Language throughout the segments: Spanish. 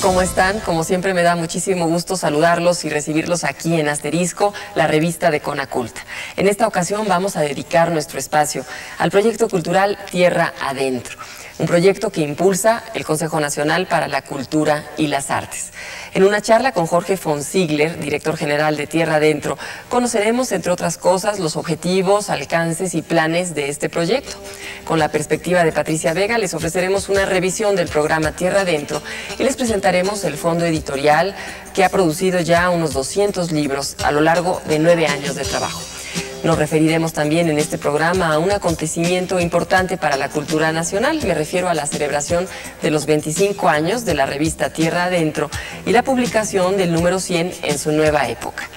¿Cómo están? Como siempre me da muchísimo gusto saludarlos y recibirlos aquí en Asterisco, la revista de Conaculta. En esta ocasión vamos a dedicar nuestro espacio al proyecto cultural Tierra Adentro, un proyecto que impulsa el Consejo Nacional para la Cultura y las Artes. En una charla con Jorge Fonsigler, director general de Tierra Adentro, conoceremos, entre otras cosas, los objetivos, alcances y planes de este proyecto. Con la perspectiva de Patricia Vega, les ofreceremos una revisión del programa Tierra Adentro y les presentaremos el fondo editorial que ha producido ya unos 200 libros a lo largo de 9 años de trabajo. Nos referiremos también en este programa a un acontecimiento importante para la cultura nacional. Me refiero a la celebración de los 25 años de la revista Tierra Adentro y la publicación del número 100 en su nueva época.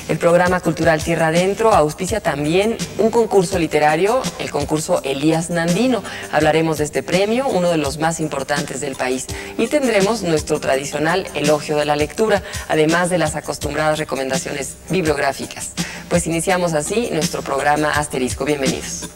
El programa cultural Tierra Adentro auspicia también un concurso literario, el concurso Elías Nandino. Hablaremos de este premio, uno de los más importantes del país, y tendremos nuestro tradicional elogio de la lectura, además de las acostumbradas recomendaciones bibliográficas. Pues iniciamos así nuestro programa Asterisco. Bienvenidos.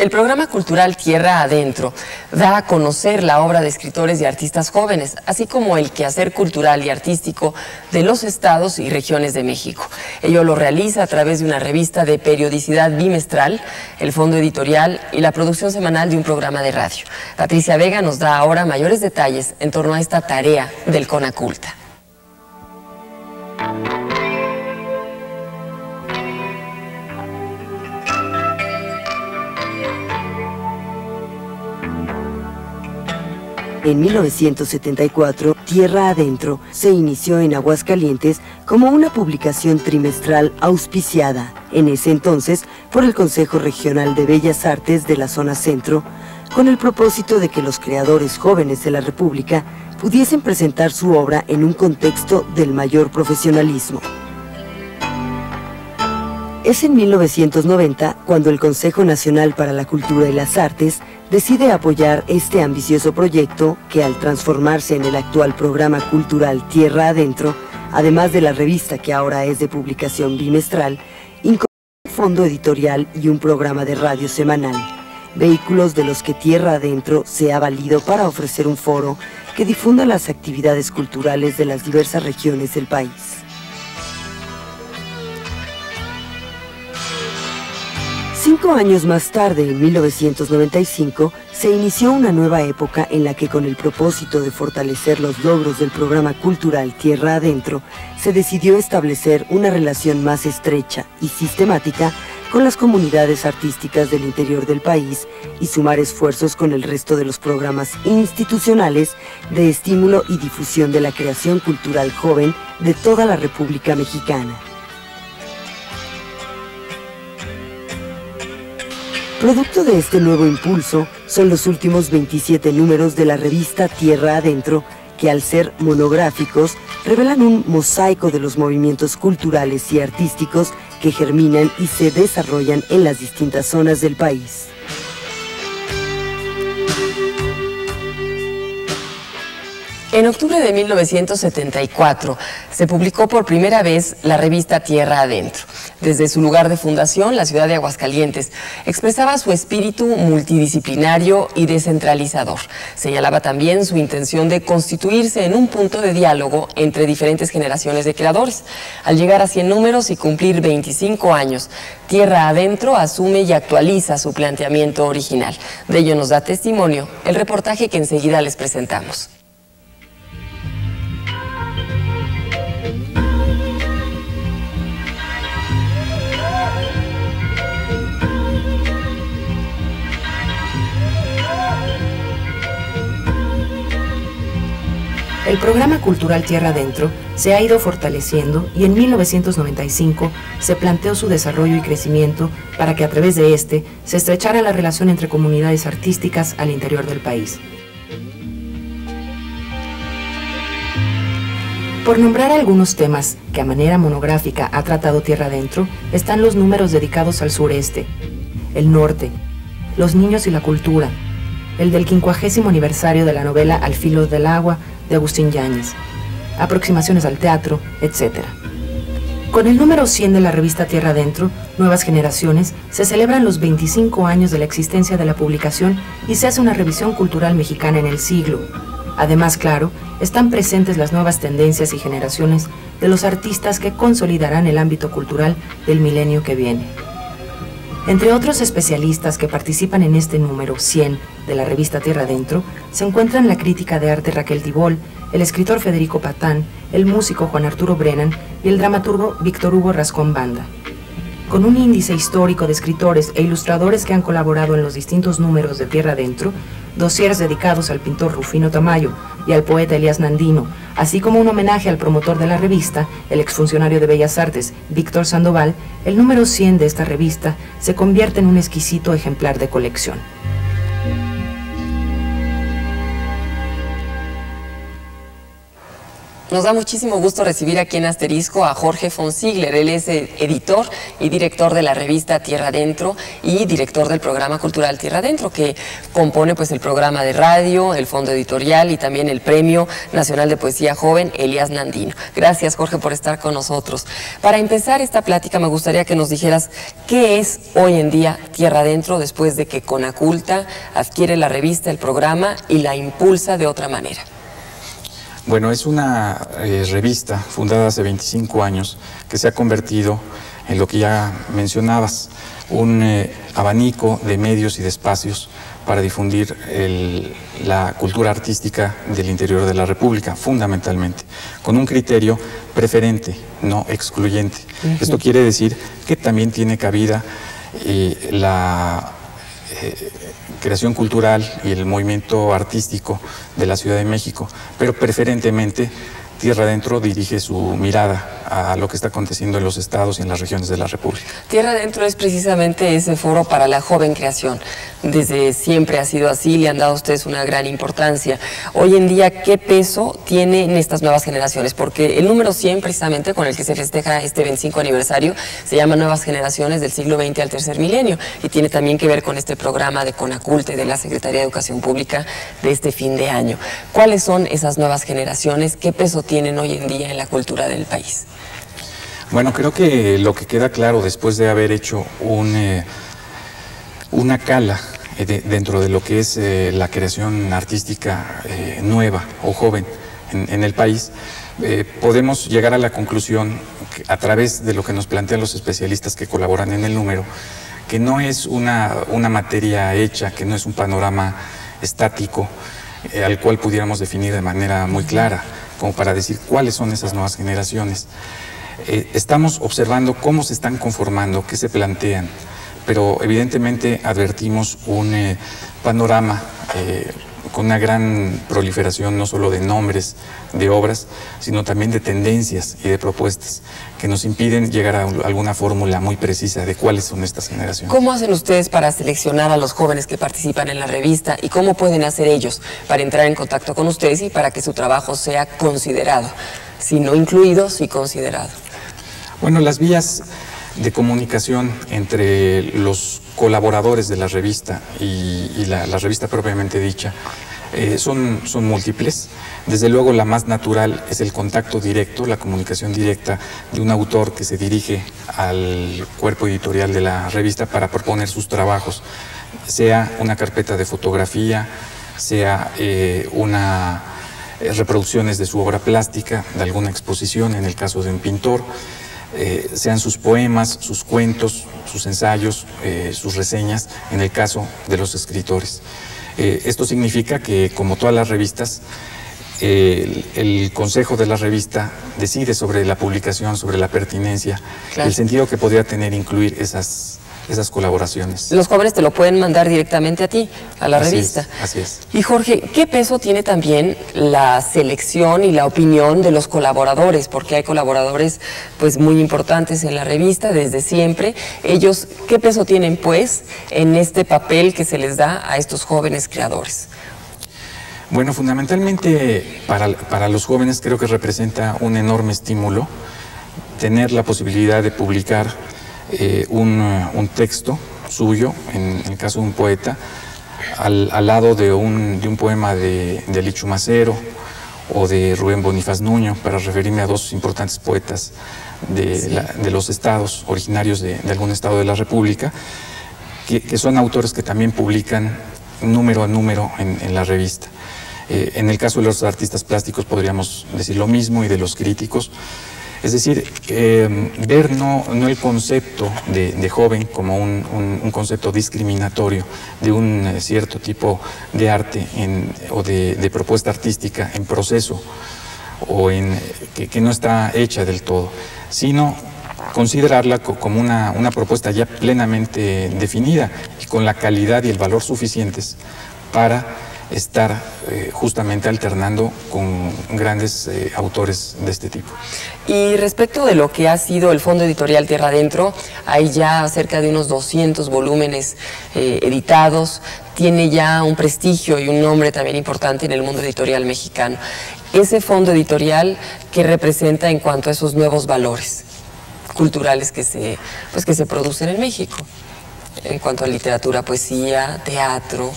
El programa cultural Tierra Adentro da a conocer la obra de escritores y artistas jóvenes, así como el quehacer cultural y artístico de los estados y regiones de México. Ello lo realiza a través de una revista de periodicidad bimestral, el fondo editorial y la producción semanal de un programa de radio. Patricia Vega nos da ahora mayores detalles en torno a esta tarea del Conaculta. En 1974, Tierra Adentro se inició en Aguascalientes como una publicación trimestral auspiciada, en ese entonces, por el Consejo Regional de Bellas Artes de la Zona Centro, con el propósito de que los creadores jóvenes de la República pudiesen presentar su obra en un contexto del mayor profesionalismo. Es en 1990 cuando el Consejo Nacional para la Cultura y las Artes decide apoyar este ambicioso proyecto que, al transformarse en el actual programa cultural Tierra Adentro, además de la revista que ahora es de publicación bimestral, incorpora un fondo editorial y un programa de radio semanal, vehículos de los que Tierra Adentro se ha valido para ofrecer un foro que difunda las actividades culturales de las diversas regiones del país. Cinco años más tarde, en 1995, se inició una nueva época en la que, con el propósito de fortalecer los logros del programa cultural Tierra Adentro, se decidió establecer una relación más estrecha y sistemática con las comunidades artísticas del interior del país y sumar esfuerzos con el resto de los programas institucionales de estímulo y difusión de la creación cultural joven de toda la República Mexicana. Producto de este nuevo impulso son los últimos 27 números de la revista Tierra Adentro, que al ser monográficos revelan un mosaico de los movimientos culturales y artísticos que germinan y se desarrollan en las distintas zonas del país. En octubre de 1974 se publicó por primera vez la revista Tierra Adentro. Desde su lugar de fundación, la ciudad de Aguascalientes, expresaba su espíritu multidisciplinario y descentralizador. Señalaba también su intención de constituirse en un punto de diálogo entre diferentes generaciones de creadores. Al llegar a 100 números y cumplir 25 años, Tierra Adentro asume y actualiza su planteamiento original. De ello nos da testimonio el reportaje que enseguida les presentamos. El programa cultural Tierra Adentro se ha ido fortaleciendo y en 1995 se planteó su desarrollo y crecimiento para que a través de este se estrechara la relación entre comunidades artísticas al interior del país. Por nombrar algunos temas que a manera monográfica ha tratado Tierra Adentro, están los números dedicados al sureste, el norte, Los niños y la cultura, el del 50º aniversario de la novela Al filo del agua de Agustín Yáñez, aproximaciones al teatro, etc. Con el número 100 de la revista Tierra Adentro, Nuevas Generaciones, se celebran los 25 años de la existencia de la publicación y se hace una revisión cultural mexicana en el siglo. Además, claro, están presentes las nuevas tendencias y generaciones de los artistas que consolidarán el ámbito cultural del milenio que viene. Entre otros especialistas que participan en este número 100 de la revista Tierra Adentro, se encuentran la crítica de arte Raquel Tibol, el escritor Federico Patán, el músico Juan Arturo Brennan y el dramaturgo Víctor Hugo Rascón Banda. Con un índice histórico de escritores e ilustradores que han colaborado en los distintos números de Tierra Adentro, dosieres dedicados al pintor Rufino Tamayo y al poeta Elías Nandino, así como un homenaje al promotor de la revista, el exfuncionario de Bellas Artes Víctor Sandoval, el número 100 de esta revista se convierte en un exquisito ejemplar de colección. Nos da muchísimo gusto recibir aquí en Asterisco a Jorge von Ziegler. Él es editor y director de la revista Tierra Adentro y director del programa cultural Tierra Adentro, que compone pues el programa de radio, el fondo editorial y también el Premio Nacional de Poesía Joven Elías Nandino. Gracias, Jorge, por estar con nosotros. Para empezar esta plática me gustaría que nos dijeras qué es hoy en día Tierra Adentro después de que Conaculta adquiere la revista, el programa y la impulsa de otra manera. Bueno, es una revista fundada hace 25 años que se ha convertido en lo que ya mencionabas, un abanico de medios y de espacios para difundir la cultura artística del interior de la República, fundamentalmente, con un criterio preferente, no excluyente. Esto quiere decir que también tiene cabida la creación cultural y el movimiento artístico de la Ciudad de México, pero preferentemente Tierra Adentro dirige su mirada a lo que está aconteciendo en los estados y en las regiones de la República. Tierra Adentro es precisamente ese foro para la joven creación. Desde siempre ha sido así, le han dado a ustedes una gran importancia. Hoy en día, ¿qué peso tienen estas nuevas generaciones? Porque el número 100, precisamente, con el que se festeja este 25 aniversario, se llama Nuevas Generaciones del siglo XX al tercer milenio, y tiene también que ver con este programa de Conaculta y de la Secretaría de Educación Pública de este fin de año. ¿Cuáles son esas nuevas generaciones? ¿Qué peso tienen hoy en día en la cultura del país? Bueno, creo que lo que queda claro después de haber hecho una cala dentro de lo que es la creación artística nueva o joven en el país, podemos llegar a la conclusión, que, a través de lo que nos plantean los especialistas que colaboran en el número, que no es una materia hecha, que no es un panorama estático al cual pudiéramos definir de manera muy clara, como para decir cuáles son esas nuevas generaciones. Estamos observando cómo se están conformando, qué se plantean, pero evidentemente advertimos un panorama con una gran proliferación no solo de nombres, de obras, sino también de tendencias y de propuestas que nos impiden llegar a alguna fórmula muy precisa de cuáles son estas generaciones. ¿Cómo hacen ustedes para seleccionar a los jóvenes que participan en la revista y cómo pueden hacer ellos para entrar en contacto con ustedes y para que su trabajo sea considerado? Si no incluido, sí considerado. Bueno, las vías de comunicación entre los colaboradores de la revista y la revista propiamente dicha son múltiples. Desde luego la más natural es el contacto directo, la comunicación directa de un autor que se dirige al cuerpo editorial de la revista para proponer sus trabajos, sea una carpeta de fotografía, sea reproducciones de su obra plástica, de alguna exposición en el caso de un pintor, sean sus poemas, sus cuentos, sus ensayos, sus reseñas, en el caso de los escritores. Esto significa que, como todas las revistas, el consejo de la revista decide sobre la publicación, sobre la pertinencia, claro, el sentido que podría tener incluir esas colaboraciones. Los jóvenes te lo pueden mandar directamente a ti, a la revista. Así es. Y Jorge, ¿qué peso tiene también la selección y la opinión de los colaboradores? Porque hay colaboradores pues muy importantes en la revista desde siempre. Ellos, ¿qué peso tienen pues en este papel que se les da a estos jóvenes creadores? Bueno, fundamentalmente para los jóvenes creo que representa un enorme estímulo tener la posibilidad de publicar un texto suyo, en el caso de un poeta, al lado de un poema de Lichu Macero o de Rubén Bonifaz Nuño, para referirme a dos importantes poetas de los estados, originarios de algún estado de la República, que son autores que también publican número a número en la revista. En el caso de los artistas plásticos podríamos decir lo mismo, y de los críticos. Es decir, ver no el concepto de joven como un concepto discriminatorio de un cierto tipo de arte o de propuesta artística en proceso, o que no está hecha del todo, sino considerarla como una propuesta ya plenamente definida y con la calidad y el valor suficientes para estar justamente alternando con grandes autores de este tipo. Y respecto de lo que ha sido el Fondo Editorial Tierra Adentro, hay ya cerca de unos 200 volúmenes editados, tiene ya un prestigio y un nombre también importante en el mundo editorial mexicano. Ese fondo editorial, ¿qué representa en cuanto a esos nuevos valores culturales que se producen en México? En cuanto a literatura, poesía, teatro.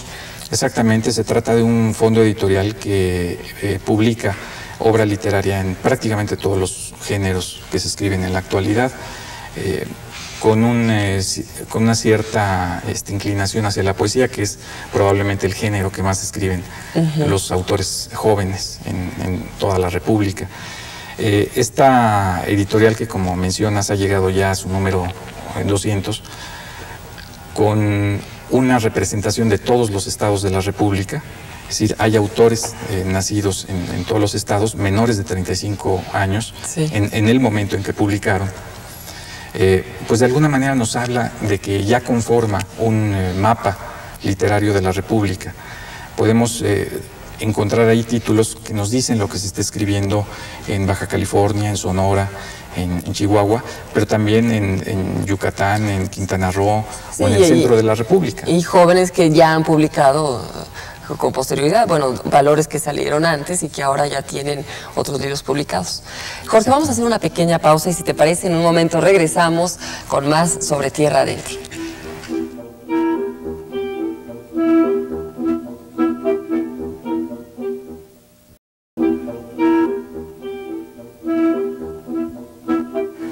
Exactamente, se trata de un fondo editorial que publica obra literaria en prácticamente todos los géneros que se escriben en la actualidad, con una cierta inclinación hacia la poesía, que es probablemente el género que más escriben los autores jóvenes en toda la República. Esta editorial, que como mencionas ha llegado ya a su número 200, con una representación de todos los estados de la República, es decir, hay autores nacidos en todos los estados, menores de 35 años, sí, en el momento en que publicaron. Pues de alguna manera nos habla de que ya conforma un mapa literario de la República. Podemos encontrar ahí títulos que nos dicen lo que se está escribiendo en Baja California, en Sonora, en Chihuahua, pero también en Yucatán, en Quintana Roo, sí, o en el centro de la República. Y jóvenes que ya han publicado con posterioridad, bueno, valores que salieron antes y que ahora ya tienen otros libros publicados. Jorge, vamos a hacer una pequeña pausa y, si te parece, en un momento regresamos con más sobre Tierra Adentro.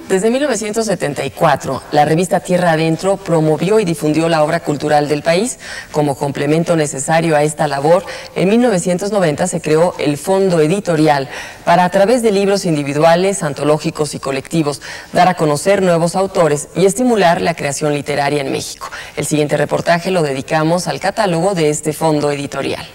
Desde 1974, la revista Tierra Adentro promovió y difundió la obra cultural del país. Como complemento necesario a esta labor, en 1990 se creó el Fondo Editorial para, a través de libros individuales, antológicos y colectivos, dar a conocer nuevos autores y estimular la creación literaria en México. El siguiente reportaje lo dedicamos al catálogo de este Fondo Editorial.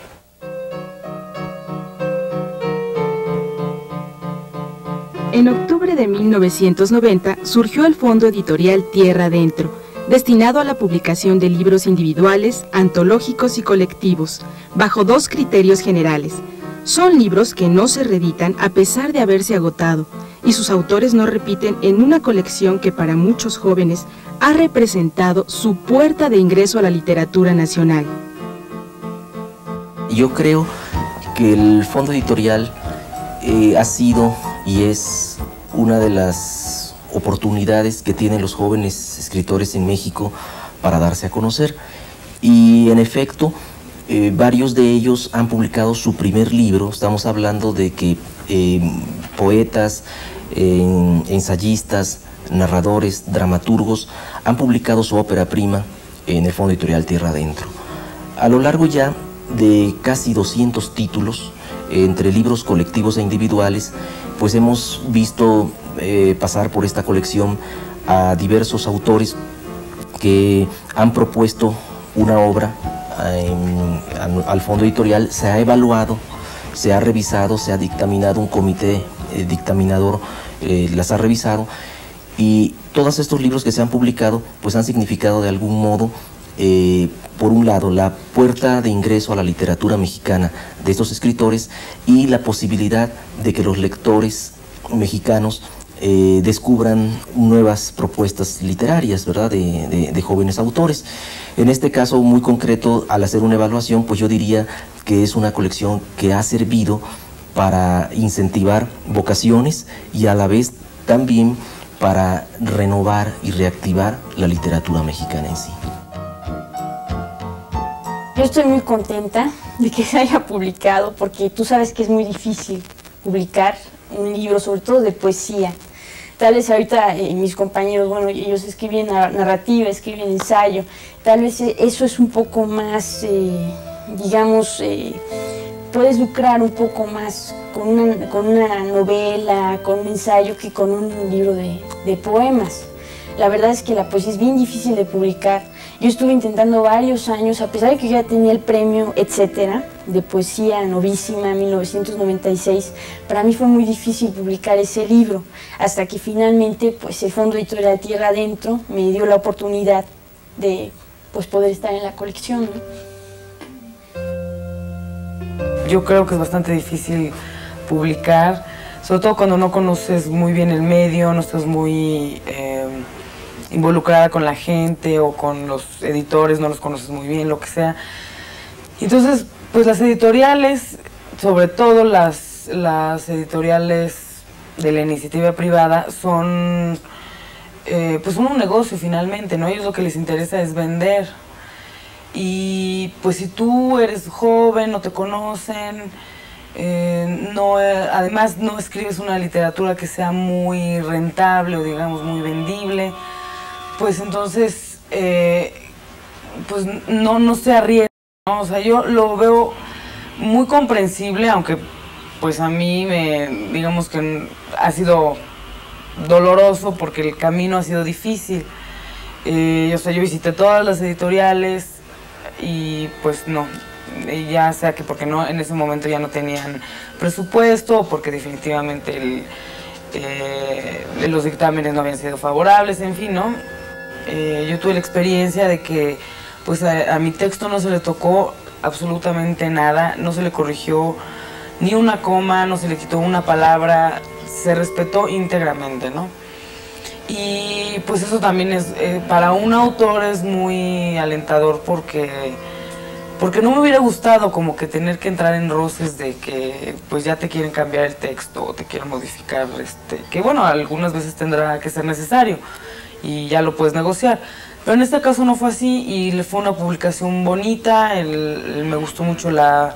En octubre de 1990 surgió el Fondo Editorial Tierra Adentro, destinado a la publicación de libros individuales, antológicos y colectivos, bajo dos criterios generales. Son libros que no se reeditan a pesar de haberse agotado, y sus autores no repiten en una colección que para muchos jóvenes ha representado su puerta de ingreso a la literatura nacional. Yo creo que el Fondo Editorial ha sido y es una de las oportunidades que tienen los jóvenes escritores en México para darse a conocer. Y en efecto, varios de ellos han publicado su primer libro. Estamos hablando de que poetas, ensayistas, narradores, dramaturgos han publicado su ópera prima en el Fondo Editorial Tierra Adentro. A lo largo ya de casi 200 títulos, entre libros colectivos e individuales, pues hemos visto pasar por esta colección a diversos autores que han propuesto una obra al Fondo Editorial. Se ha evaluado, se ha revisado, se ha dictaminado, un comité dictaminador las ha revisado, y todos estos libros que se han publicado pues han significado de algún modo, por un lado, la puerta de ingreso a la literatura mexicana de estos escritores, y la posibilidad de que los lectores mexicanos descubran nuevas propuestas literarias, ¿verdad?, de jóvenes autores. En este caso muy concreto, al hacer una evaluación, pues yo diría que es una colección que ha servido para incentivar vocaciones y a la vez también para renovar y reactivar la literatura mexicana en sí. Yo estoy muy contenta de que se haya publicado, porque tú sabes que es muy difícil publicar un libro, sobre todo de poesía. Tal vez ahorita mis compañeros, bueno, ellos escriben narrativa, escriben ensayo, tal vez eso es un poco más, digamos, puedes lucrar un poco más con una novela, con un ensayo, que con un libro de poemas. La verdad es que la poesía es bien difícil de publicar. Yo estuve intentando varios años, a pesar de que ya tenía el premio, etcétera, de poesía novísima, 1996, para mí fue muy difícil publicar ese libro, hasta que finalmente pues, el Fondo Editorial Tierra Adentro me dio la oportunidad de pues, poder estar en la colección, ¿no? Yo creo que es bastante difícil publicar, sobre todo cuando no conoces muy bien el medio, no estás muy involucrada con la gente o con los editores, no los conoces muy bien, lo que sea. Entonces, pues las editoriales, sobre todo las editoriales de la iniciativa privada, son pues son un negocio finalmente, ¿no? A ellos lo que les interesa es vender. Y pues si tú eres joven, no te conocen, además no escribes una literatura que sea muy rentable o digamos muy vendible, pues entonces pues no se arriesga, ¿no? O sea, yo lo veo muy comprensible, aunque pues a mí digamos que ha sido doloroso porque el camino ha sido difícil. O sea, yo visité todas las editoriales y pues no, ya sea que porque no, en ese momento ya no tenían presupuesto, o porque definitivamente los dictámenes no habían sido favorables, en fin, ¿no? Yo tuve la experiencia de que pues a mi texto no se le tocó absolutamente nada, no se le corrigió ni una coma, no se le quitó una palabra, se respetó íntegramente, ¿no? Y pues eso también es, para un autor es muy alentador porque no me hubiera gustado como que tener que entrar en roces de que pues ya te quieren cambiar el texto o te quieren modificar, que bueno, algunas veces tendrá que ser necesario y ya lo puedes negociar. Pero en este caso no fue así y fue una publicación bonita, me gustó mucho la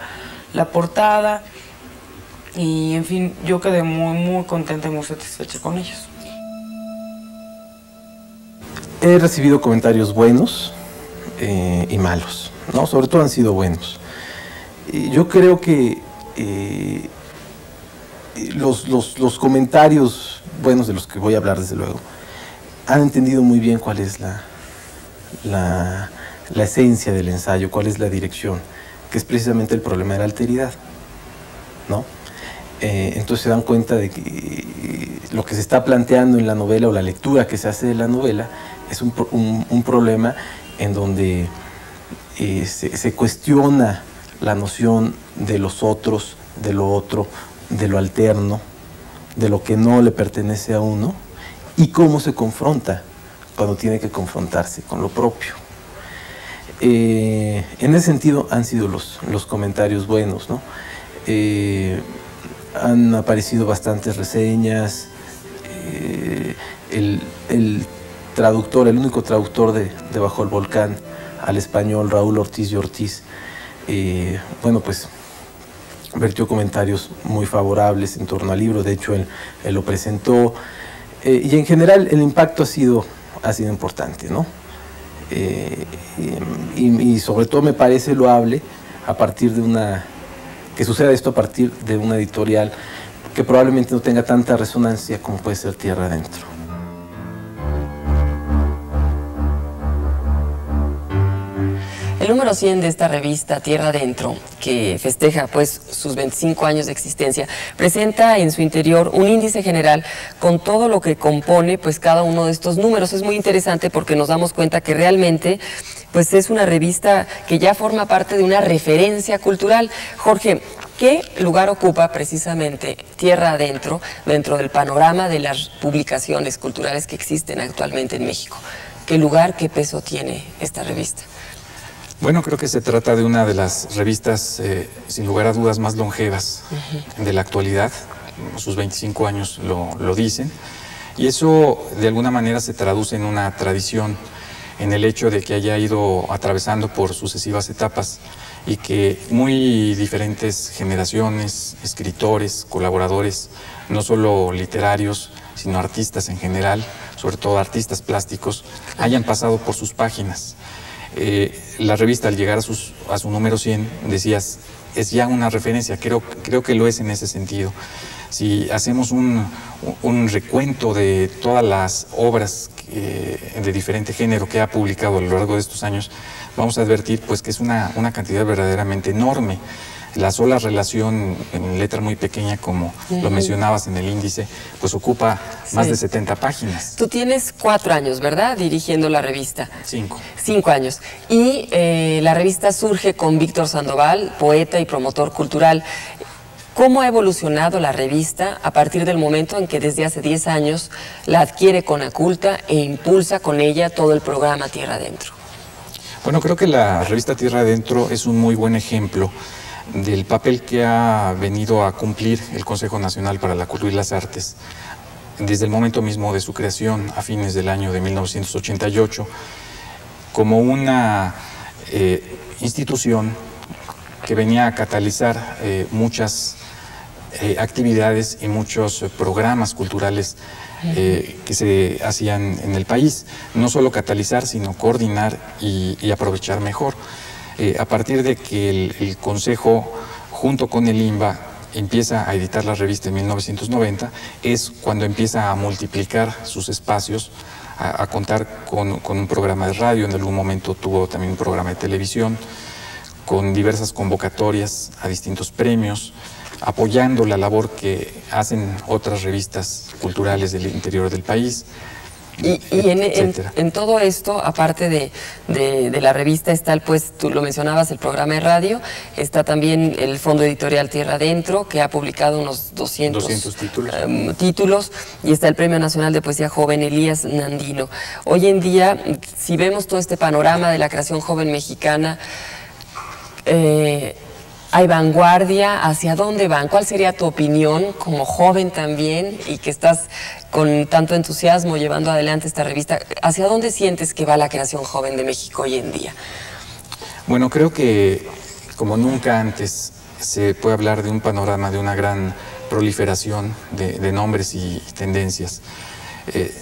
portada y en fin, yo quedé muy, muy contenta y muy satisfecha con ellos. He recibido comentarios buenos y malos, ¿no? Sobre todo han sido buenos. Yo creo que los comentarios buenos, de los que voy a hablar desde luego, han entendido muy bien cuál es la esencia del ensayo, cuál es la dirección, que es precisamente el problema de la alteridad, ¿no? Entonces se dan cuenta de que lo que se está planteando en la novela o la lectura que se hace de la novela es un problema en donde se cuestiona la noción de los otros, de lo otro, de lo alterno, de lo que no le pertenece a uno, y cómo se confronta cuando tiene que confrontarse con lo propio. En ese sentido han sido los comentarios buenos, ¿no? Han aparecido bastantes reseñas. El traductor, el único traductor de Bajo el Volcán al español, Raúl Ortiz y Ortiz, bueno, pues vertió comentarios muy favorables en torno al libro. De hecho, él lo presentó, y en general el impacto ha sido importante, ¿no? Y sobre todo me parece loable a partir de que suceda esto a partir de una editorial que probablemente no tenga tanta resonancia como puede ser Tierra Adentro. El número 100 de esta revista, Tierra Adentro, que festeja pues sus 25 años de existencia, presenta en su interior un índice general con todo lo que compone pues cada uno de estos números. Es muy interesante porque nos damos cuenta que realmente pues es una revista que ya forma parte de una referencia cultural. Jorge, ¿qué lugar ocupa precisamente Tierra Adentro dentro del panorama de las publicaciones culturales que existen actualmente en México? ¿Qué lugar, qué peso tiene esta revista? Bueno, creo que se trata de una de las revistas, sin lugar a dudas, más longevas de la actualidad. Sus 25 años lo dicen. Y eso, de alguna manera, se traduce en una tradición en el hecho de que haya ido atravesando por sucesivas etapas y que muy diferentes generaciones, escritores, colaboradores, no solo literarios, sino artistas en general, sobre todo artistas plásticos, hayan pasado por sus páginas. La revista, al llegar a su número 100, decías, es ya una referencia, creo que lo es en ese sentido. Si hacemos un recuento de todas las obras de diferente género que ha publicado a lo largo de estos años, vamos a advertir pues que es una cantidad verdaderamente enorme. La sola relación en letra muy pequeña, como lo mencionabas en el índice, pues ocupa más de 70 páginas. Tú tienes 4 años, ¿verdad?, dirigiendo la revista. 5. 5 años. Y la revista surge con Víctor Sandoval, poeta y promotor cultural. ¿Cómo ha evolucionado la revista a partir del momento en que desde hace 10 años la adquiere Conaculta e impulsa con ella todo el programa Tierra Adentro? Bueno, creo que la revista Tierra Adentro es un muy buen ejemplo del papel que ha venido a cumplir el Consejo Nacional para la Cultura y las Artes desde el momento mismo de su creación a fines del año de 1988 como una institución que venía a catalizar muchas actividades y muchos programas culturales que se hacían en el país. No solo catalizar, sino coordinar y aprovechar mejor. A partir de que el Consejo, junto con el INBA, empieza a editar la revista en 1990, es cuando empieza a multiplicar sus espacios, a contar con un programa de radio, en algún momento tuvo también un programa de televisión, con diversas convocatorias a distintos premios, apoyando la labor que hacen otras revistas culturales del interior del país. Y en todo esto, aparte de la revista, está, pues, tú lo mencionabas, el programa de radio, está también el Fondo Editorial Tierra Adentro, que ha publicado unos 200 títulos, y está el Premio Nacional de Poesía Joven Elías Nandino. Hoy en día, si vemos todo este panorama de la creación joven mexicana, ¿hay vanguardia? ¿Hacia dónde van? ¿Cuál sería tu opinión como joven también y que estás con tanto entusiasmo llevando adelante esta revista? ¿Hacia dónde sientes que va la creación joven de México hoy en día? Bueno, creo que como nunca antes se puede hablar de un panorama de una gran proliferación de nombres y tendencias.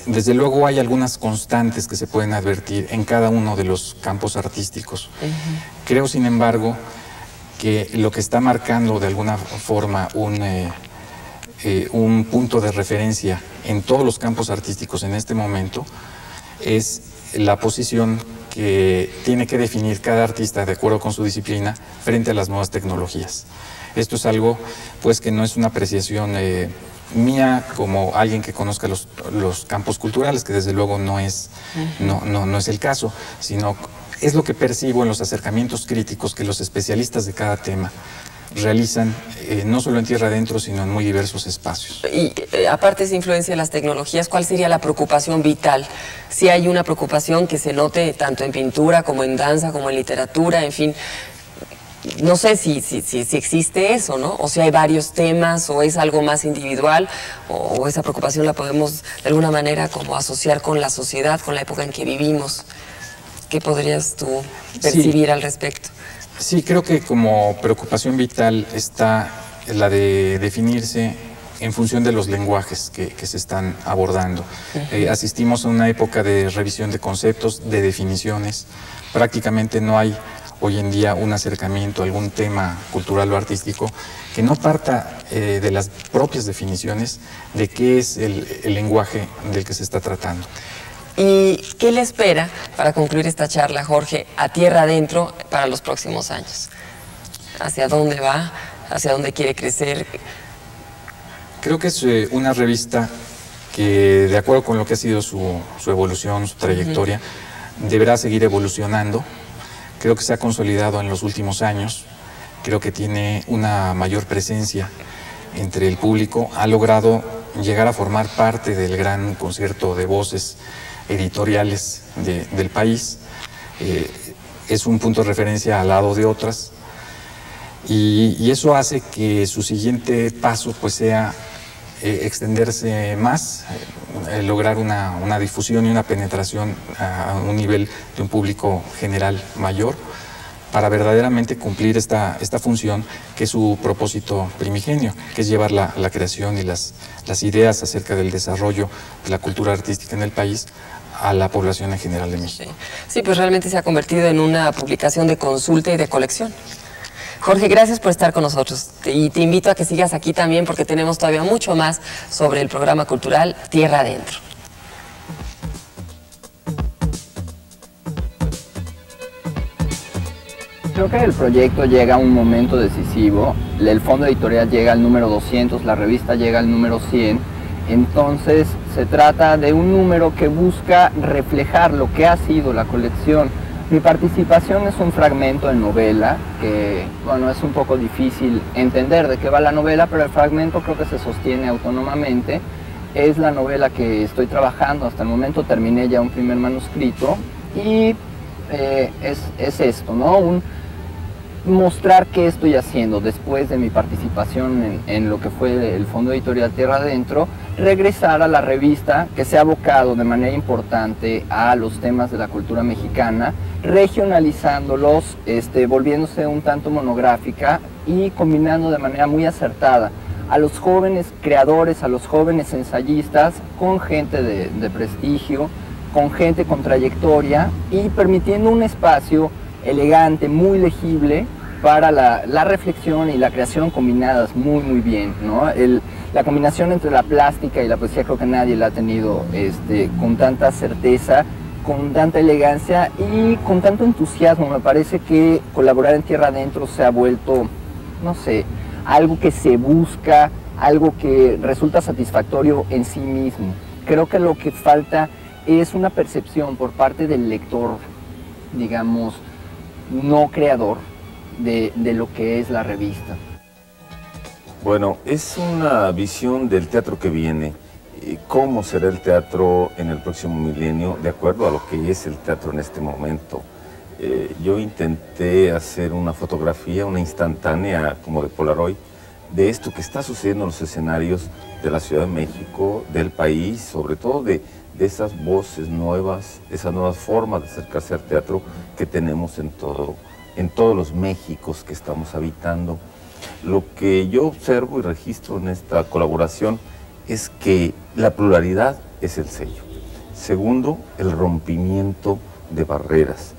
Desde luego hay algunas constantes que se pueden advertir en cada uno de los campos artísticos. Creo, sin embargo, que lo que está marcando de alguna forma un punto de referencia en todos los campos artísticos en este momento es la posición que tiene que definir cada artista de acuerdo con su disciplina frente a las nuevas tecnologías. Esto es algo pues que no es una apreciación mía como alguien que conozca los campos culturales, que desde luego no es el caso, sino es lo que percibo en los acercamientos críticos que los especialistas de cada tema realizan, no solo en Tierra Adentro, sino en muy diversos espacios. Y aparte de esa influencia de las tecnologías, ¿cuál sería la preocupación vital? Si hay una preocupación que se note tanto en pintura como en danza, como en literatura, en fin, no sé si existe eso, ¿no? O si hay varios temas, o es algo más individual, o esa preocupación la podemos de alguna manera como asociar con la sociedad, con la época en que vivimos. ¿Qué podrías tú percibir al respecto? Sí, creo que como preocupación vital está la de definirse en función de los lenguajes que se están abordando. Asistimos a una época de revisión de conceptos, de definiciones. Prácticamente no hay hoy en día un acercamiento a algún tema cultural o artístico que no parta de las propias definiciones de qué es el lenguaje del que se está tratando. ¿Y qué le espera, para concluir esta charla, Jorge, a Tierra Adentro para los próximos años? ¿Hacia dónde va? ¿Hacia dónde quiere crecer? Creo que es una revista que, de acuerdo con lo que ha sido su evolución, su trayectoria, deberá seguir evolucionando. Creo que se ha consolidado en los últimos años. Creo que tiene una mayor presencia entre el público. Ha logrado llegar a formar parte del gran concierto de voces editoriales del país. Es un punto de referencia al lado de otras y eso hace que su siguiente paso pues sea extenderse más, lograr una difusión y una penetración a un nivel de un público general mayor, para verdaderamente cumplir esta función que es su propósito primigenio, que es llevar la creación y las ideas acerca del desarrollo de la cultura artística en el país a la población en general de México. Sí, pues realmente se ha convertido en una publicación de consulta y de colección. Jorge, gracias por estar con nosotros y te invito a que sigas aquí también porque tenemos todavía mucho más sobre el programa cultural Tierra Adentro. Creo que el proyecto llega a un momento decisivo, el fondo editorial llega al número 200, la revista llega al número 100, entonces se trata de un número que busca reflejar lo que ha sido la colección. Mi participación es un fragmento en novela, que bueno, es un poco difícil entender de qué va la novela, pero el fragmento creo que se sostiene autónomamente. Es la novela que estoy trabajando, hasta el momento terminé ya un primer manuscrito y es esto, ¿no? Mostrar qué estoy haciendo después de mi participación en lo que fue el Fondo Editorial Tierra Adentro, regresar a la revista que se ha abocado de manera importante a los temas de la cultura mexicana, regionalizándolos, volviéndose un tanto monográfica y combinando de manera muy acertada a los jóvenes creadores, a los jóvenes ensayistas, con gente de prestigio, con gente con trayectoria y permitiendo un espacio elegante, muy legible para la reflexión y la creación combinadas muy bien, ¿no? La combinación entre la plástica y la poesía creo que nadie la ha tenido con tanta certeza, con tanta elegancia y con tanto entusiasmo. Me parece que colaborar en Tierra Adentro se ha vuelto, no sé, algo que se busca, algo que resulta satisfactorio en sí mismo. Creo que lo que falta es una percepción por parte del lector, digamos, no creador de lo que es la revista. Bueno, es una visión del teatro que viene. ¿Cómo será el teatro en el próximo milenio de acuerdo a lo que es el teatro en este momento? Yo intenté hacer una fotografía, una instantánea como de Polaroid, de esto que está sucediendo en los escenarios de la Ciudad de México, del país, sobre todo de esas voces nuevas, esas nuevas formas de acercarse al teatro que tenemos en todos los Méxicos que estamos habitando. Lo que yo observo y registro en esta colaboración es que la pluralidad es el sello. Segundo, el rompimiento de barreras.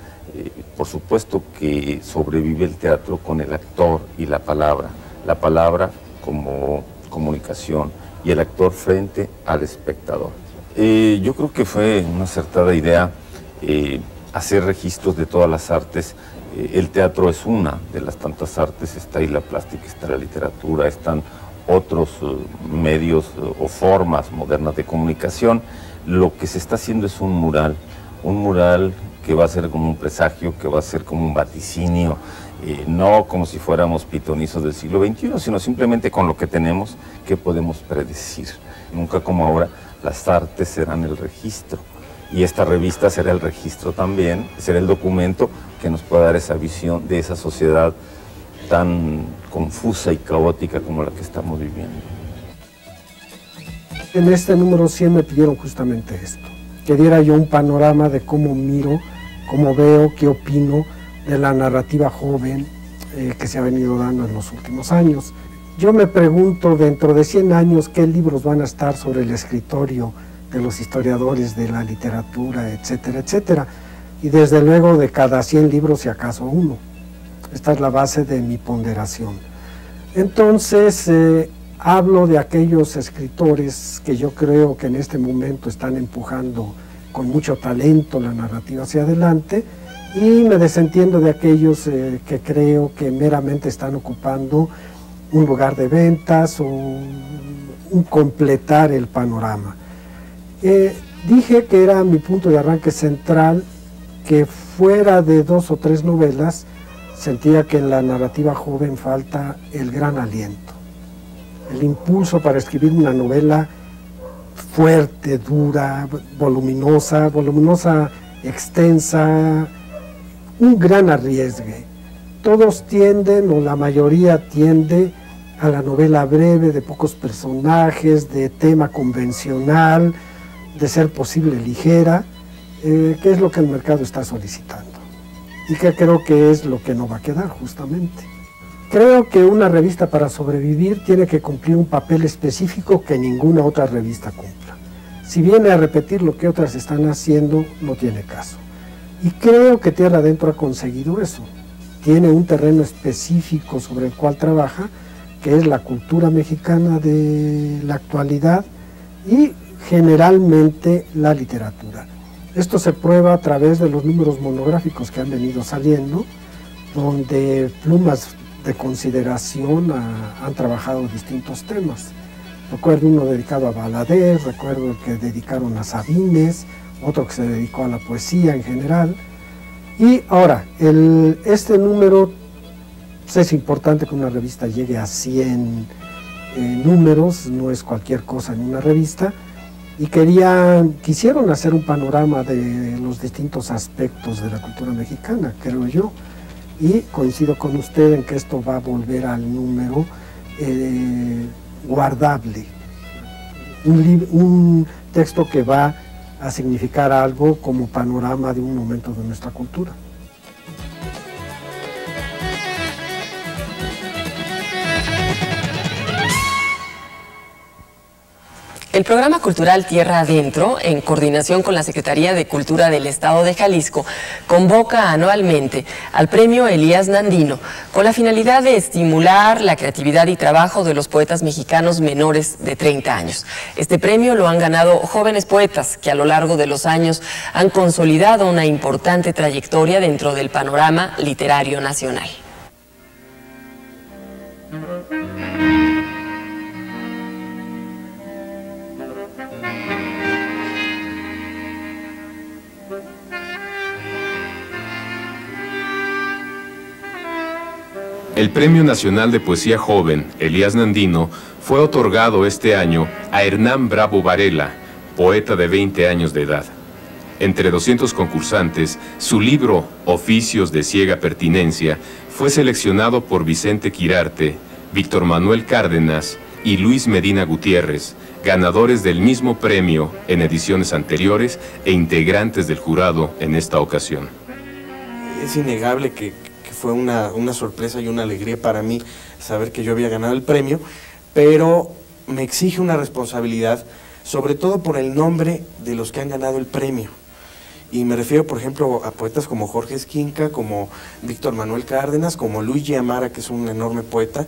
Por supuesto que sobrevive el teatro con el actor y la palabra como comunicación y el actor frente al espectador. Yo creo que fue una acertada idea hacer registros de todas las artes. El teatro es una de las tantas artes, está ahí la plástica, está la literatura, están otros medios o formas modernas de comunicación. Lo que se está haciendo es un mural que va a ser como un presagio, que va a ser como un vaticinio, no como si fuéramos pitonizos del siglo XXI, sino simplemente con lo que tenemos, que podemos predecir. Nunca como ahora, las artes serán el registro. Y esta revista será el registro también, será el documento que nos pueda dar esa visión de esa sociedad tan confusa y caótica como la que estamos viviendo. En este número 100 me pidieron justamente esto, que diera yo un panorama de cómo miro, cómo veo, qué opino de la narrativa joven que se ha venido dando en los últimos años. Yo me pregunto, dentro de 100 años, qué libros van a estar sobre el escritorio de los historiadores de la literatura, etcétera, etcétera. Y desde luego de cada 100 libros, si acaso uno. Esta es la base de mi ponderación. Entonces, hablo de aquellos escritores que yo creo que en este momento están empujando con mucho talento la narrativa hacia adelante, y me desentiendo de aquellos que creo que meramente están ocupando un lugar de ventas o un completar el panorama. Dije que era mi punto de arranque central, que fuera de 2 o 3 novelas, sentía que en la narrativa joven falta el gran aliento, el impulso para escribir una novela fuerte, dura, voluminosa, extensa, un gran arriesgue. Todos tienden, o la mayoría tiende, a la novela breve, de pocos personajes, de tema convencional, de ser posible ligera, que es lo que el mercado está solicitando y que creo que es lo que no va a quedar justamente. Creo que una revista para sobrevivir tiene que cumplir un papel específico que ninguna otra revista cumpla. Si viene a repetir lo que otras están haciendo, no tiene caso. Y creo que Tierra Adentro ha conseguido eso. Tiene un terreno específico sobre el cual trabaja, que es la cultura mexicana de la actualidad y generalmente la literatura. Esto se prueba a través de los números monográficos que han venido saliendo, donde plumas de consideración han trabajado distintos temas. Recuerdo uno dedicado a Valadez, recuerdo el que dedicaron a Sabines, otro que se dedicó a la poesía en general. Y ahora, este número, es importante que una revista llegue a 100 números, no es cualquier cosa en una revista, y quisieron hacer un panorama de los distintos aspectos de la cultura mexicana, creo yo, y coincido con usted en que esto va a volver al número guardable, un texto que va a significar algo como panorama de un momento de nuestra cultura. El programa cultural Tierra Adentro, en coordinación con la Secretaría de Cultura del Estado de Jalisco, convoca anualmente al Premio Elías Nandino con la finalidad de estimular la creatividad y trabajo de los poetas mexicanos menores de 30 años. Este premio lo han ganado jóvenes poetas que a lo largo de los años han consolidado una importante trayectoria dentro del panorama literario nacional. El Premio Nacional de Poesía Joven, Elías Nandino, fue otorgado este año a Hernán Bravo Varela, poeta de 20 años de edad. Entre 200 concursantes, su libro Oficios de ciega pertinencia fue seleccionado por Vicente Quirarte, Víctor Manuel Cárdenas y Luis Medina Gutiérrez, ganadores del mismo premio en ediciones anteriores e integrantes del jurado en esta ocasión. Es innegable que fue una sorpresa y una alegría para mí saber que yo había ganado el premio, pero me exige una responsabilidad, sobre todo por el nombre de los que han ganado el premio. Y me refiero, por ejemplo, a poetas como Jorge Esquinca, como Víctor Manuel Cárdenas, como Luigi Amara, que es un enorme poeta,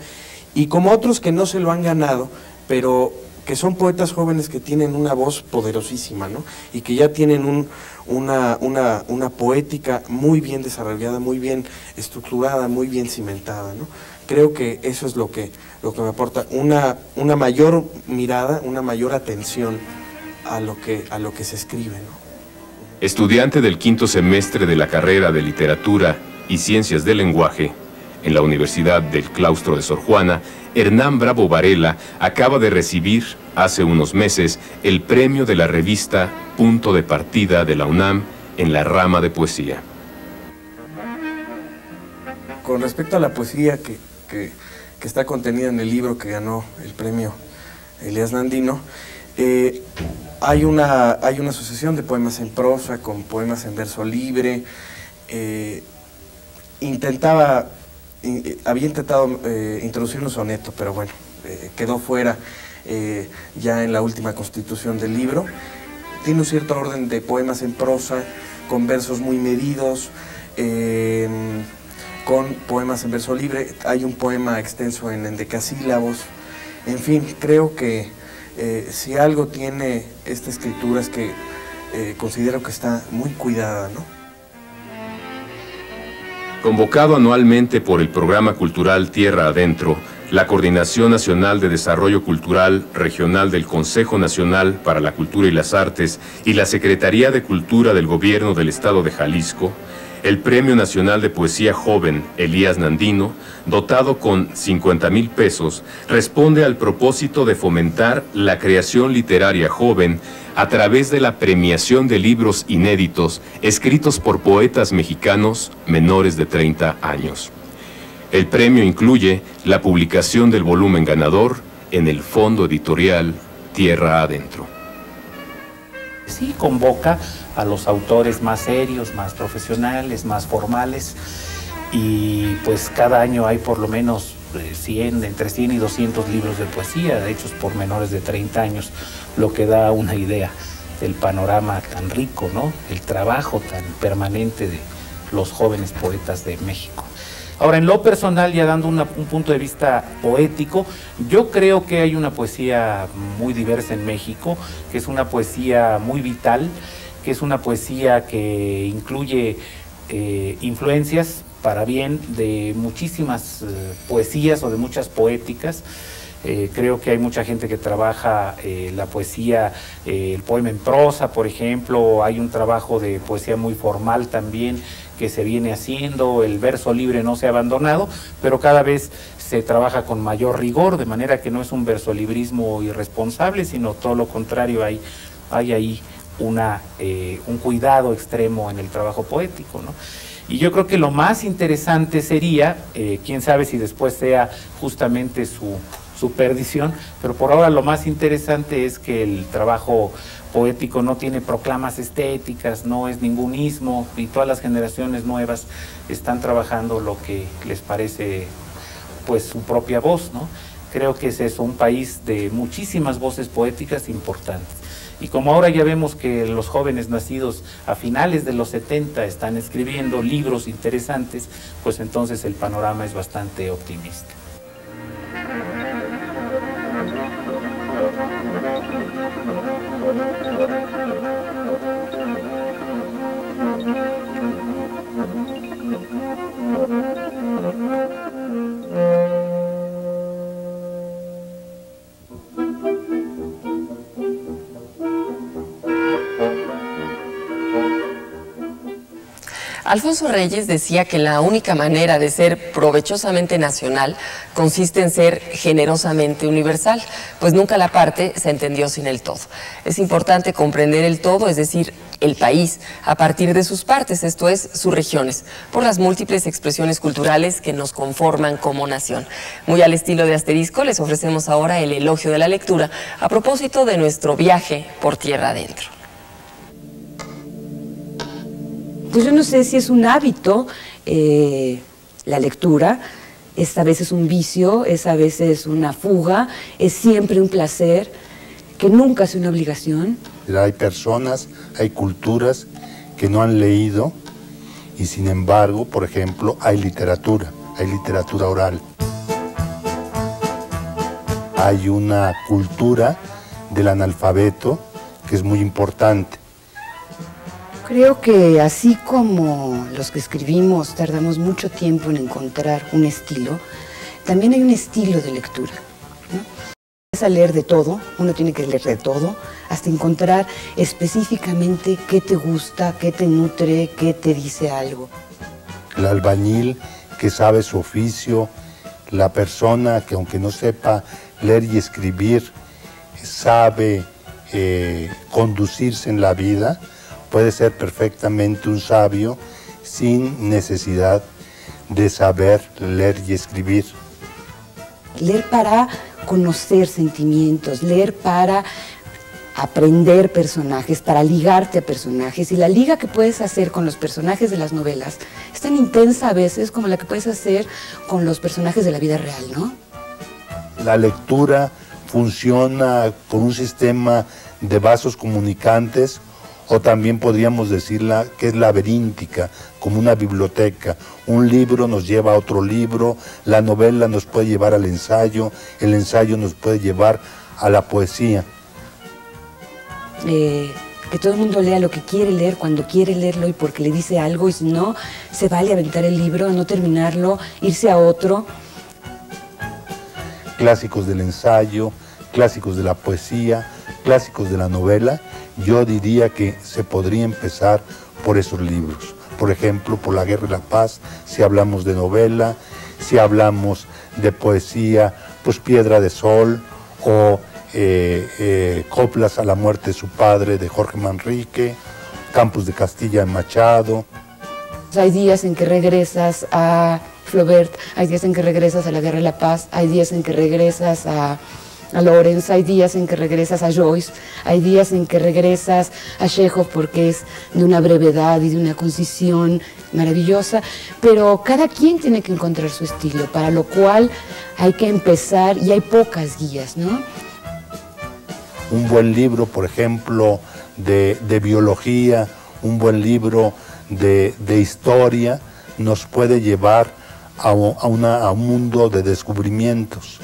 y como otros que no se lo han ganado, pero que son poetas jóvenes que tienen una voz poderosísima, ¿no? Y que ya tienen una poética muy bien desarrollada, muy bien estructurada, muy bien cimentada, ¿no? Creo que eso es lo que me aporta una mayor mirada, una mayor atención a lo que se escribe, ¿no? Estudiante del quinto semestre de la carrera de Literatura y Ciencias del Lenguaje en la Universidad del Claustro de Sor Juana, Hernán Bravo Varela acaba de recibir, hace unos meses, el premio de la revista Punto de Partida de la UNAM en la rama de poesía. Con respecto a la poesía que está contenida en el libro que ganó el premio Elías Nandino, hay una asociación de poemas en prosa con poemas en verso libre. Había intentado introducir un soneto, pero bueno, quedó fuera ya en la última constitución del libro. Tiene un cierto orden de poemas en prosa, con versos muy medidos, con poemas en verso libre. Hay un poema extenso en endecasílabos. En fin, creo que si algo tiene esta escritura es que considero que está muy cuidada, ¿no? Convocado anualmente por el Programa Cultural Tierra Adentro, la Coordinación Nacional de Desarrollo Cultural Regional del Consejo Nacional para la Cultura y las Artes y la Secretaría de Cultura del Gobierno del Estado de Jalisco, el Premio Nacional de Poesía Joven Elías Nandino, dotado con 50,000 pesos, responde al propósito de fomentar la creación literaria joven a través de la premiación de libros inéditos escritos por poetas mexicanos menores de 30 años. El premio incluye la publicación del volumen ganador en el Fondo Editorial Tierra Adentro. Sí, convoca a los autores más serios, más profesionales, más formales, y pues cada año hay por lo menos entre 100 y 200 libros de poesía hechos por menores de 30 años, lo que da una idea del panorama tan rico, ¿no? El trabajo tan permanente de los jóvenes poetas de México. Ahora, en lo personal, ya dando un punto de vista poético, yo creo que hay una poesía muy diversa en México, que es una poesía muy vital, que es una poesía que incluye influencias para bien de muchísimas poesías o de muchas poéticas. Creo que hay mucha gente que trabaja la poesía, el poema en prosa, por ejemplo. Hay un trabajo de poesía muy formal también que se viene haciendo. El verso libre no se ha abandonado, pero cada vez se trabaja con mayor rigor, de manera que no es un versolibrismo irresponsable, sino todo lo contrario, hay ahí un cuidado extremo en el trabajo poético, ¿no? Y yo creo que lo más interesante sería, quién sabe si después sea justamente su perdición, pero por ahora lo más interesante es que el trabajo poético no tiene proclamas estéticas, no es ningún ismo, y todas las generaciones nuevas están trabajando lo que les parece pues su propia voz, ¿no? Creo que es eso, un país de muchísimas voces poéticas importantes. Y como ahora ya vemos que los jóvenes nacidos a finales de los 70 están escribiendo libros interesantes, pues entonces el panorama es bastante optimista. Alfonso Reyes decía que la única manera de ser provechosamente nacional consiste en ser generosamente universal, pues nunca la parte se entendió sin el todo. Es importante comprender el todo, es decir, el país, a partir de sus partes, esto es, sus regiones, por las múltiples expresiones culturales que nos conforman como nación. Muy al estilo de Asterisco, les ofrecemos ahora el elogio de la lectura a propósito de nuestro viaje por tierra adentro. Pues yo no sé si es un hábito la lectura, es a veces un vicio, es a veces una fuga, es siempre un placer, que nunca es una obligación. Hay personas, hay culturas que no han leído y sin embargo, por ejemplo, hay literatura oral. Hay una cultura del analfabeto que es muy importante. Creo que así como los que escribimos tardamos mucho tiempo en encontrar un estilo, también hay un estilo de lectura, ¿no? Es a leer de todo, uno tiene que leer de todo, hasta encontrar específicamente qué te gusta, qué te nutre, qué te dice algo. El albañil que sabe su oficio, la persona que aunque no sepa leer y escribir, sabe conducirse en la vida, puede ser perfectamente un sabio sin necesidad de saber leer y escribir. Leer para conocer sentimientos, leer para aprender personajes, para ligarte a personajes. Y la liga que puedes hacer con los personajes de las novelas es tan intensa a veces como la que puedes hacer con los personajes de la vida real, ¿no? La lectura funciona con un sistema de vasos comunicantes, o también podríamos decirla que es laberíntica, como una biblioteca. Un libro nos lleva a otro libro, la novela nos puede llevar al ensayo, el ensayo nos puede llevar a la poesía. Que todo el mundo lea lo que quiere leer, cuando quiere leerlo y porque le dice algo, y si no, se vale aventar el libro, no terminarlo, irse a otro. Clásicos del ensayo, clásicos de la poesía, clásicos de la novela. Yo diría que se podría empezar por esos libros. Por ejemplo, por La Guerra y la Paz, si hablamos de novela, si hablamos de poesía, pues Piedra de Sol, o Coplas a la muerte de su padre, de Jorge Manrique, Campos de Castilla de Machado. Hay días en que regresas a Flaubert, hay días en que regresas a La Guerra y la Paz, hay días en que regresas a Lawrence, hay días en que regresas a Joyce, hay días en que regresas a Chekhov porque es de una brevedad y de una concisión maravillosa, pero cada quien tiene que encontrar su estilo, para lo cual hay que empezar y hay pocas guías, ¿no? Un buen libro, por ejemplo, de biología, un buen libro de historia, nos puede llevar a un mundo de descubrimientos.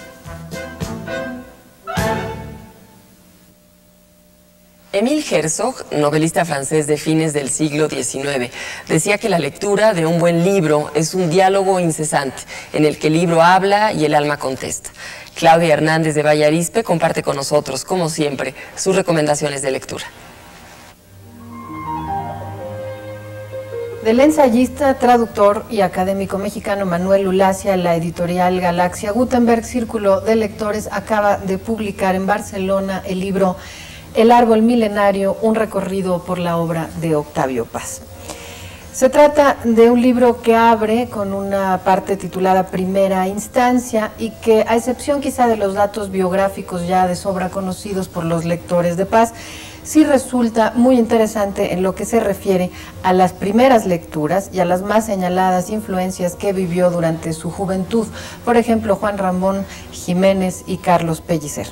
Émile Herzog, novelista francés de fines del siglo XIX, decía que la lectura de un buen libro es un diálogo incesante, en el que el libro habla y el alma contesta. Claudia Hernández de Vallarispe comparte con nosotros, como siempre, sus recomendaciones de lectura. Del ensayista, traductor y académico mexicano Manuel Ulacia, la editorial Galaxia Gutenberg Círculo de Lectores acaba de publicar en Barcelona el libro El árbol milenario, un recorrido por la obra de Octavio Paz. Se trata de un libro que abre con una parte titulada Primera Instancia y que, a excepción quizá de los datos biográficos ya de sobra conocidos por los lectores de Paz, sí resulta muy interesante en lo que se refiere a las primeras lecturas y a las más señaladas influencias que vivió durante su juventud, por ejemplo, Juan Ramón Jiménez y Carlos Pellicer.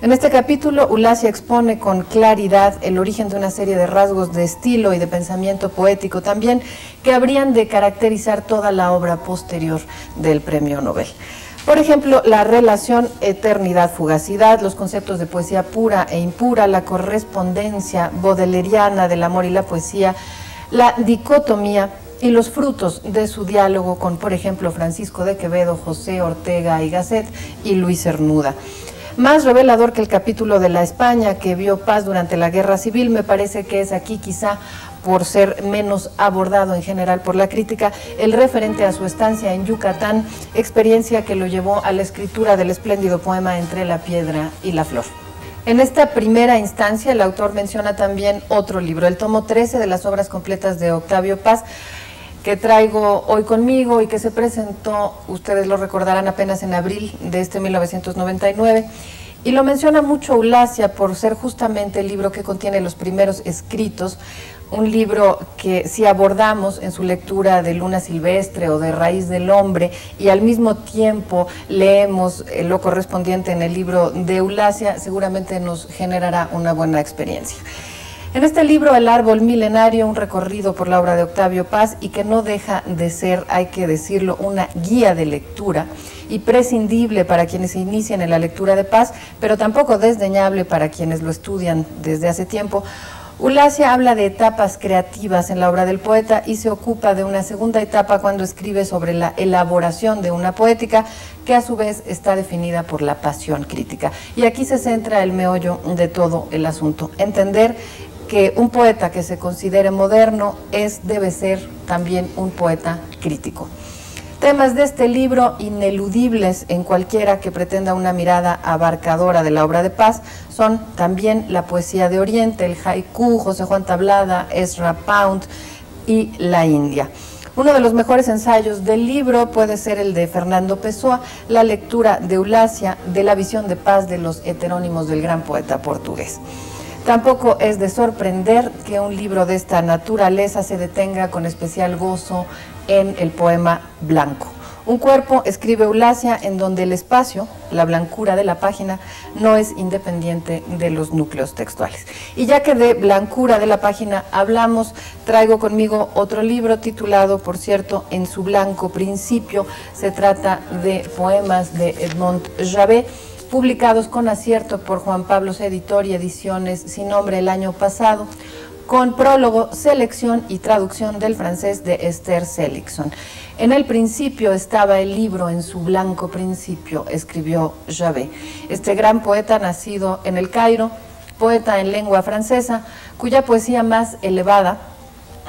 En este capítulo, Ulacia expone con claridad el origen de una serie de rasgos de estilo y de pensamiento poético también que habrían de caracterizar toda la obra posterior del Premio Nobel. Por ejemplo, la relación eternidad-fugacidad, los conceptos de poesía pura e impura, la correspondencia baudeleriana del amor y la poesía, la dicotomía y los frutos de su diálogo con, por ejemplo, Francisco de Quevedo, José Ortega y Gasset y Luis Cernuda. Más revelador que el capítulo de la España que vio Paz durante la Guerra Civil, me parece que es aquí, quizá por ser menos abordado en general por la crítica, el referente a su estancia en Yucatán, experiencia que lo llevó a la escritura del espléndido poema Entre la piedra y la flor. En esta primera instancia, el autor menciona también otro libro, el tomo 13 de las obras completas de Octavio Paz, que traigo hoy conmigo y que se presentó, ustedes lo recordarán, apenas en abril de este 1999, y lo menciona mucho Ulacia por ser justamente el libro que contiene los primeros escritos, un libro que si abordamos en su lectura de Luna Silvestre o de Raíz del Hombre y al mismo tiempo leemos lo correspondiente en el libro de Ulacia, seguramente nos generará una buena experiencia. En este libro, El árbol milenario, un recorrido por la obra de Octavio Paz y que no deja de ser, hay que decirlo, una guía de lectura y prescindible para quienes se inician en la lectura de Paz, pero tampoco desdeñable para quienes lo estudian desde hace tiempo. Ulacia habla de etapas creativas en la obra del poeta y se ocupa de una segunda etapa cuando escribe sobre la elaboración de una poética que a su vez está definida por la pasión crítica. Y aquí se centra el meollo de todo el asunto, entender que un poeta que se considere moderno debe ser también un poeta crítico. Temas de este libro, ineludibles en cualquiera que pretenda una mirada abarcadora de la obra de Paz, son también la poesía de Oriente, el haiku, José Juan Tablada, Ezra Pound y la India. Uno de los mejores ensayos del libro puede ser el de Fernando Pessoa, la lectura de Ulacia de la visión de Paz de los heterónimos del gran poeta portugués. Tampoco es de sorprender que un libro de esta naturaleza se detenga con especial gozo en el poema Blanco. Un cuerpo, escribe Ulacia, en donde el espacio, la blancura de la página, no es independiente de los núcleos textuales. Y ya que de blancura de la página hablamos, traigo conmigo otro libro titulado, por cierto, En su blanco principio. Se trata de poemas de Edmond Javert, publicados con acierto por Juan Pablos Editor y Ediciones Sin Nombre el año pasado, con prólogo, selección y traducción del francés de Esther Seligson. En el principio estaba el libro, en su blanco principio, escribió Javert. Este gran poeta, nacido en el Cairo, poeta en lengua francesa, cuya poesía más elevada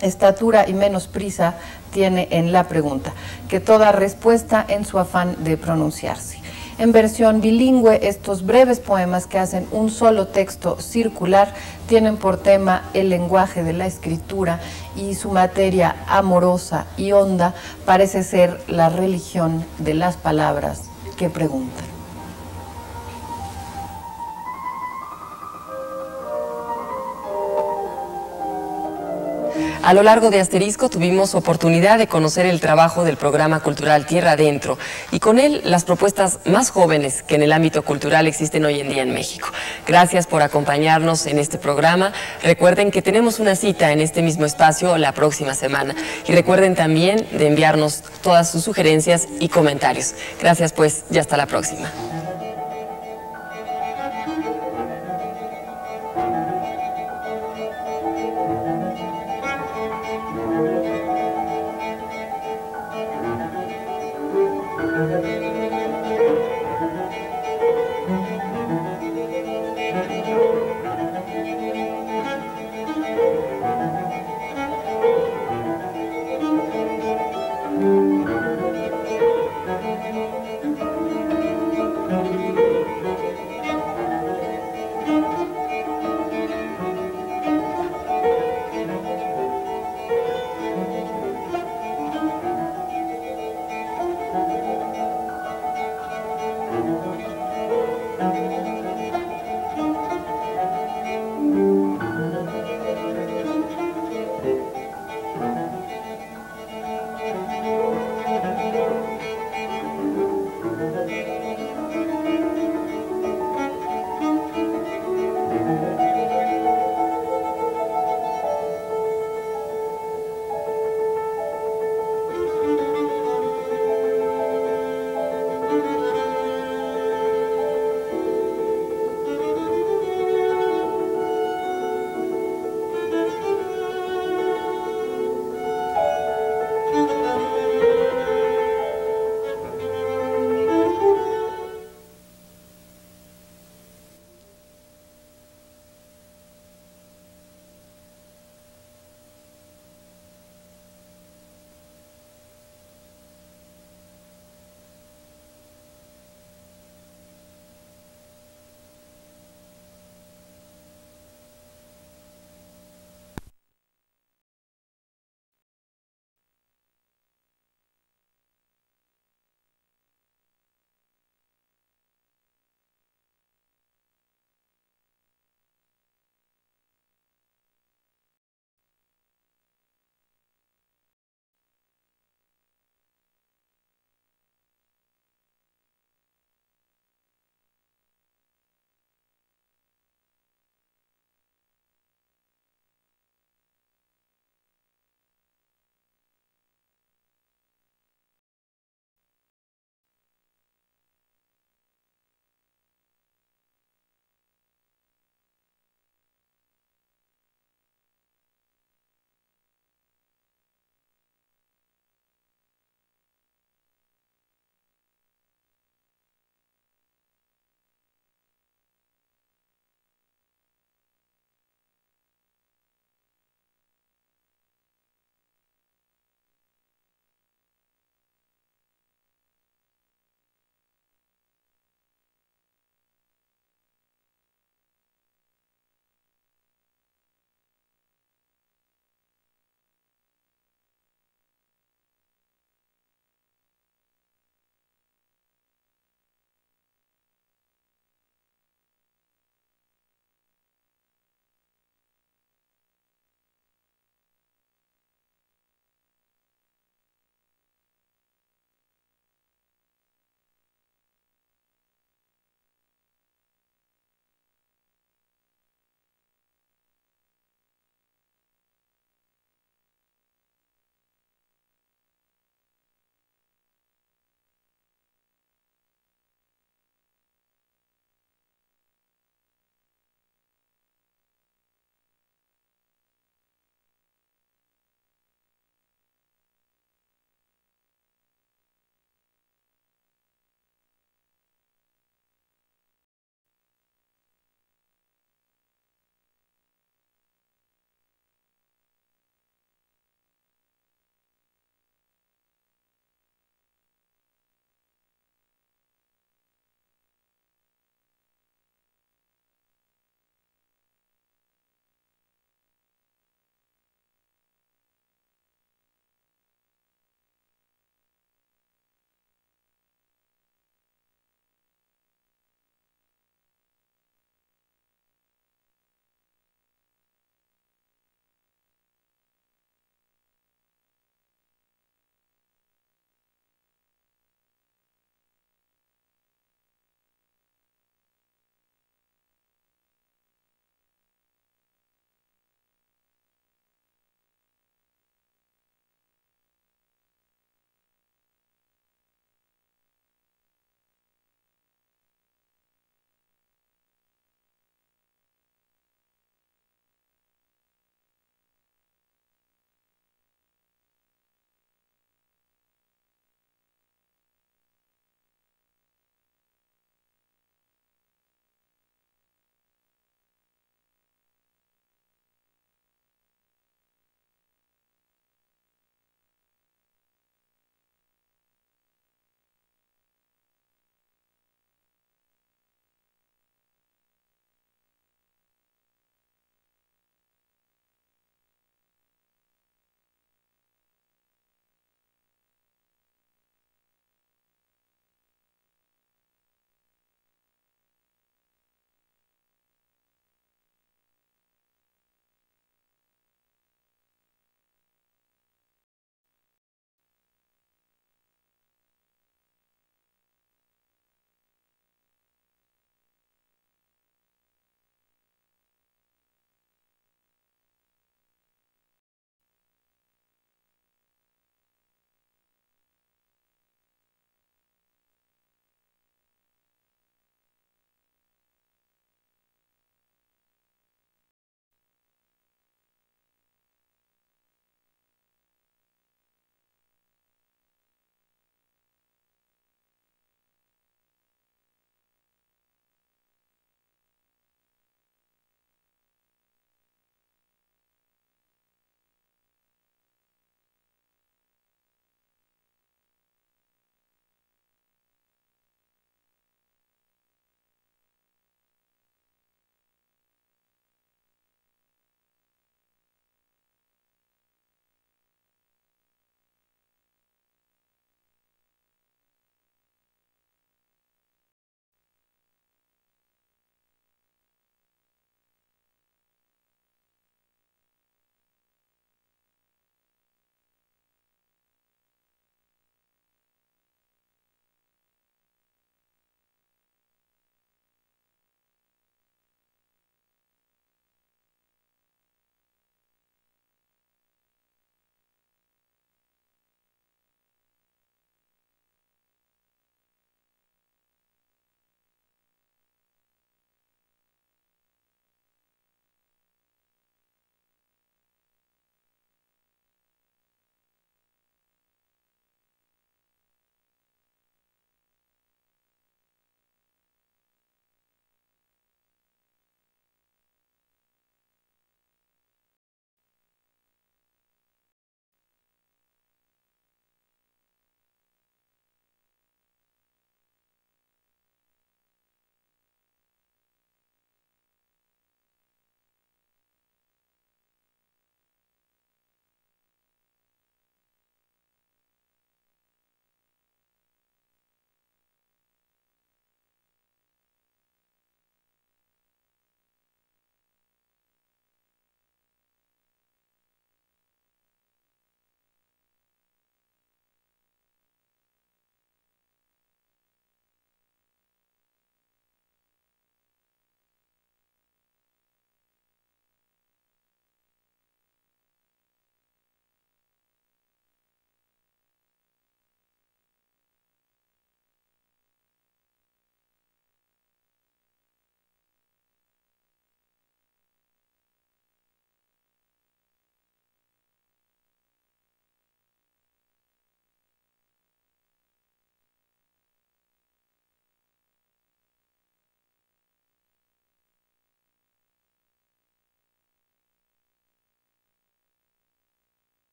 estatura y menos prisa tiene en la pregunta, que toda respuesta en su afán de pronunciarse. En versión bilingüe, estos breves poemas que hacen un solo texto circular tienen por tema el lenguaje de la escritura y su materia amorosa y honda parece ser la religión de las palabras que preguntan. A lo largo de Asterisco tuvimos oportunidad de conocer el trabajo del programa cultural Tierra Adentro y con él las propuestas más jóvenes que en el ámbito cultural existen hoy en día en México. Gracias por acompañarnos en este programa. Recuerden que tenemos una cita en este mismo espacio la próxima semana y recuerden también de enviarnos todas sus sugerencias y comentarios. Gracias pues y hasta la próxima. Thank you.